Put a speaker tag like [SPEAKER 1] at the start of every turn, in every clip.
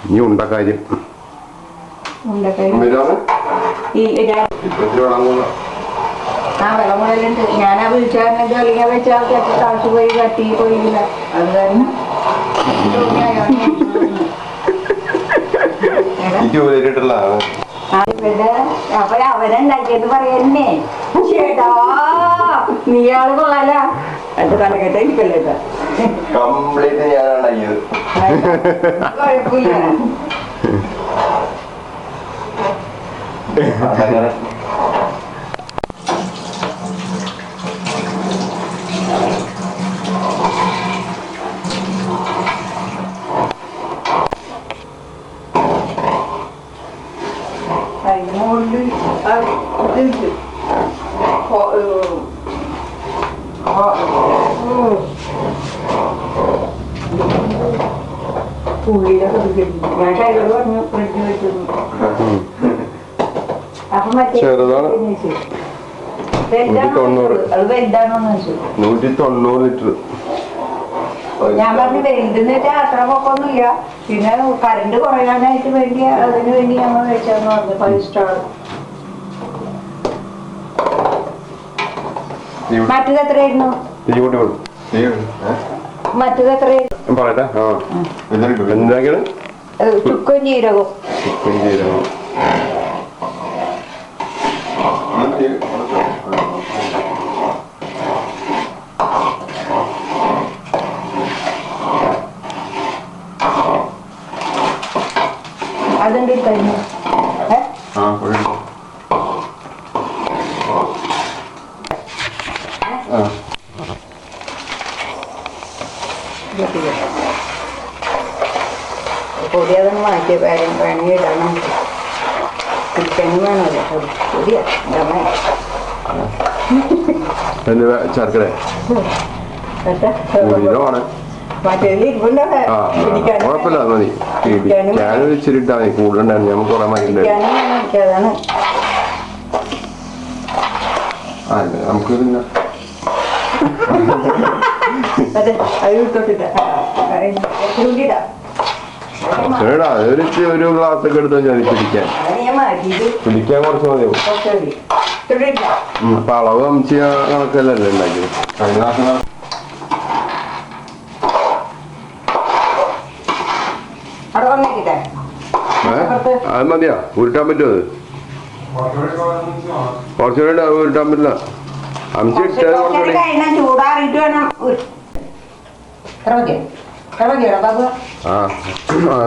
[SPEAKER 1] ഇനി ഉണ്ടക്കാര്യം
[SPEAKER 2] വിളമുടലുണ്ട്. ഞാനാ വിളിച്ചാൽ അല്ലെങ്കിൽ വെച്ചാൽ കാശ് പോയി കട്ടി പോയില്ല. അത് കാരണം അപ്പൊ അവനുണ്ടാക്കിയെന്ന് പറയന്നെ ചേട്ടാ നീയാള് കൊള്ളാല അത് കണക്കേട്ട ഇരിക്കല്ലേ കുഴപ്പമില്ല.
[SPEAKER 1] ചെറുതാണ് 190 ലിറ്റർ.
[SPEAKER 2] ഞാൻ പറഞ്ഞു വലുതെന്ന് വെച്ചാൽ അത്ര പൊക്കൊന്നുമില്ല. പിന്നെ കറണ്ട് കുറയാനായിട്ട് വേണ്ടി അതിന് വേണ്ടി ഞങ്ങൾ വെച്ചാന്ന് പറഞ്ഞു 5 സ്റ്റാർ. മറ്റത് എത്രയായിരുന്നു? മറ്റത് എത്രയായിരുന്നു
[SPEAKER 1] പറയട്ടെ.
[SPEAKER 2] ചുക്കും ജീരകവും. അതിൻ്റെ കഴിഞ്ഞു പൊടി അതൊന്ന് മാറ്റിയ വേണമെങ്കിൽ ഇടണം. ചിക്കനും വേണമല്ലോ പൊടിയാ
[SPEAKER 1] ശർക്കര കുഴപ്പമില്ല. മതി ഞാനൊരു ഇച്ചിരി ഇട്ടാ മതി. കൂടുതലുണ്ടായിരുന്നു നമുക്ക് കുറെ മതി. നമുക്ക് പിന്നെ ഒരു ഗ്ലാസ് ഒക്കെ എടുത്ത് വെച്ചാൽ പിടിക്കാൻ കുറച്ച് മതിയാവും. അപ്പൊ അളവ് അമിച്ച കണക്കല്ലല്ലേ ഉണ്ടാക്കിയത്. കഴിഞ്ഞ പ്രാവശ്യം അത് മതിയാ? ഉരുട്ടാൻ പറ്റുമോ? അത് കുറച്ചുകൂടെ ഉരുട്ടാൻ പറ്റില്ല. അമിച്ച് ഇട്ടത് കുറച്ചുകൂടി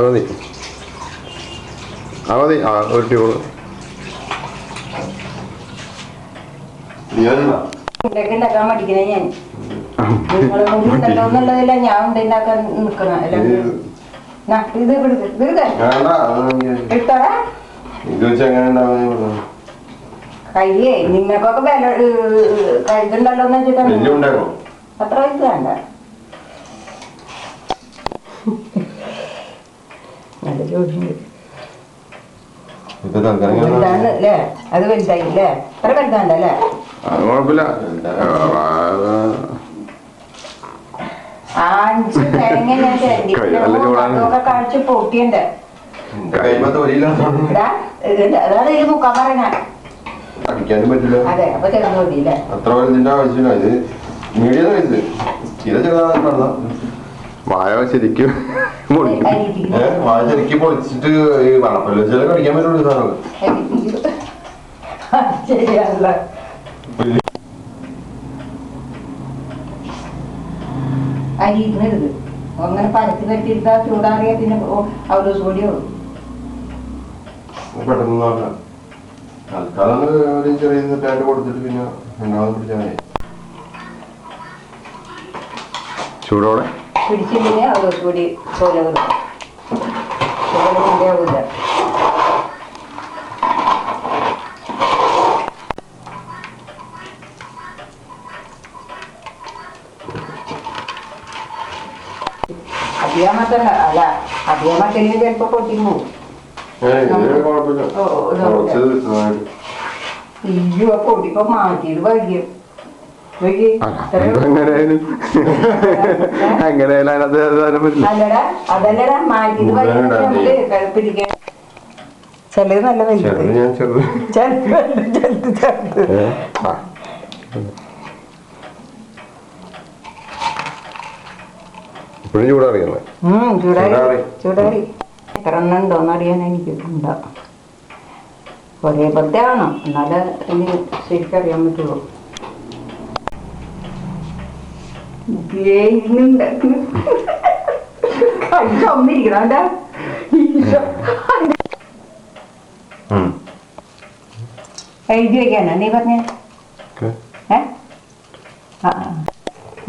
[SPEAKER 1] മതി. മതി ഉരുട്ടി കൊടുക്കും.
[SPEAKER 2] ഉണ്ടാക്കാൻ പഠിക്കണേ ഞാൻ. നിങ്ങളുണ്ടല്ലോന്നുള്ളതില്ല ഞാൻ ഉണ്ടാക്കാൻ നിക്കണം. ഇത് കയ്യേ നിങ്ങൾക്കൊക്കെ വില കരുതുണ്ടല്ലോന്ന് വെച്ചിട്ടാണ്. അത്ര ഇത് വേണ്ട. നല്ല ജോലിയുണ്ട്. വലുതാണല്ലേ? അത് വലുതായില്ലേ? അത്ര വലുതാണ്ടല്ലേ?
[SPEAKER 1] കുഴപ്പമില്ല.
[SPEAKER 2] 5 തേങ്ങ ഞാൻ ചേർത്തിട്ടൊക്കെ കാണിച്ച് പൊട്ടിയുണ്ട്. അതാണ് ഇതിൽ മുക്കാൻ പറയണ. അതെ അപ്പൊ ചെറുത് മതിയില്ലേ?
[SPEAKER 1] അത്ര വലുതിന്റെ ആവശ്യമില്ല. ഇത് മീഡിയം സൈസ്. വാഴ ശരിക്കും വാഴ ശരിക്കും പൊളിച്ചിട്ട് വളപ്പല്ല ചില കടിക്കാൻ പറ്റുള്ളൂ സാധനം.
[SPEAKER 2] ശരിയാണല്ലോ. അരി ഇരുന്നത് അങ്ങനെ പരത്തി പറ്റിയിരുത്താ ചൂടാറിയ പിന്നെ ഒരു ദിവസം കൂടിയേ ഉള്ളൂ.
[SPEAKER 1] പെട്ടെന്ന് തൽക്കാലം ഒരു ചെറിയ പാൻറ് കൊടുത്തിട്ട് പിന്നെ രണ്ടാമത് പിടിച്ചാൽ മതി. ചൂടോടെ
[SPEAKER 2] പിടിച്ചില്ലേ ഒരു ദിവസം കൂടി പോലെ ആവില്ല. അധികമത്തല്ല അല്ല അധികമത്തലിന് ചിലപ്പോ പൊട്ടിപ്പോ പൊടിപ്പോ മാറ്റിയത് വൈകിയും
[SPEAKER 3] എങ്ങനെയായാലും എങ്ങനെയായാലും അതിനകത്ത് തരാൻ പറ്റില്ല.
[SPEAKER 2] അല്ലടാ അതല്ലടാ മാറ്റിയത് നമുക്ക് പിടിക്കാൻ ചിലത് നല്ല വലുത്
[SPEAKER 1] ഞാൻ ചെറുത് ഇപ്പോഴും ചൂടറിയല്ലേ?
[SPEAKER 2] ചൂടാറി എത്ര എണ്ണം ഉണ്ടോന്ന് അറിയാൻ എനിക്ക് ഉണ്ടാവും. ഒരേ പോലത്തെ ആണോ എന്നാലേ ഇനി ശരിക്കറിയാൻ പറ്റുള്ളൂ. കഴിച്ചൊന്നിരിക്കണ എഴുതി വെക്കാനാ നീ പറഞ്ഞ?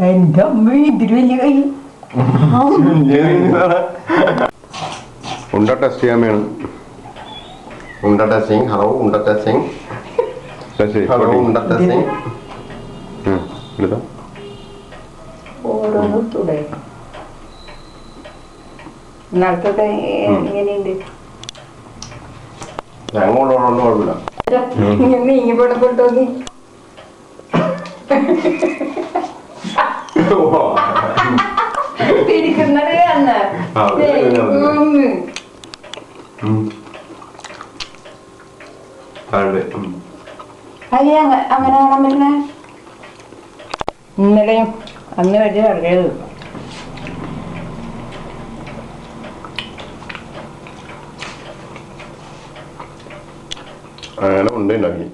[SPEAKER 2] എന്റെ അമ്മ ഇതിന് വലിയ കൈ.
[SPEAKER 1] ഉണ്ട ടെസ്റ്റ് ചെയ്യാൻ വേണം. ഉണ്ട ടെസ്റ്റിംഗ്. ഹലോ ഉണ്ട ടെസ്റ്റിംഗ്. ഹലോ ഉണ്ട ടെസ്റ്റിംഗ്.
[SPEAKER 2] ഓരോന്നും തുടങ്ങി ഇന്നലത്തോട്ട് ഇങ്ങനെയുണ്ട്.
[SPEAKER 1] ഞങ്ങളോടൊന്നും കുഴപ്പമില്ല.
[SPEAKER 2] നീങ്ങി പെടപ്പെട്ടു നീ പിടിക്കുന്നത് അന്ന് അയ്യ അങ്ങനെ കാണാൻ പറ്റുന്ന ഇന്നലെയും അന്ന് വെച്ച് അറിയത്
[SPEAKER 1] അങ്ങനെ ഉണ്ടാക്കി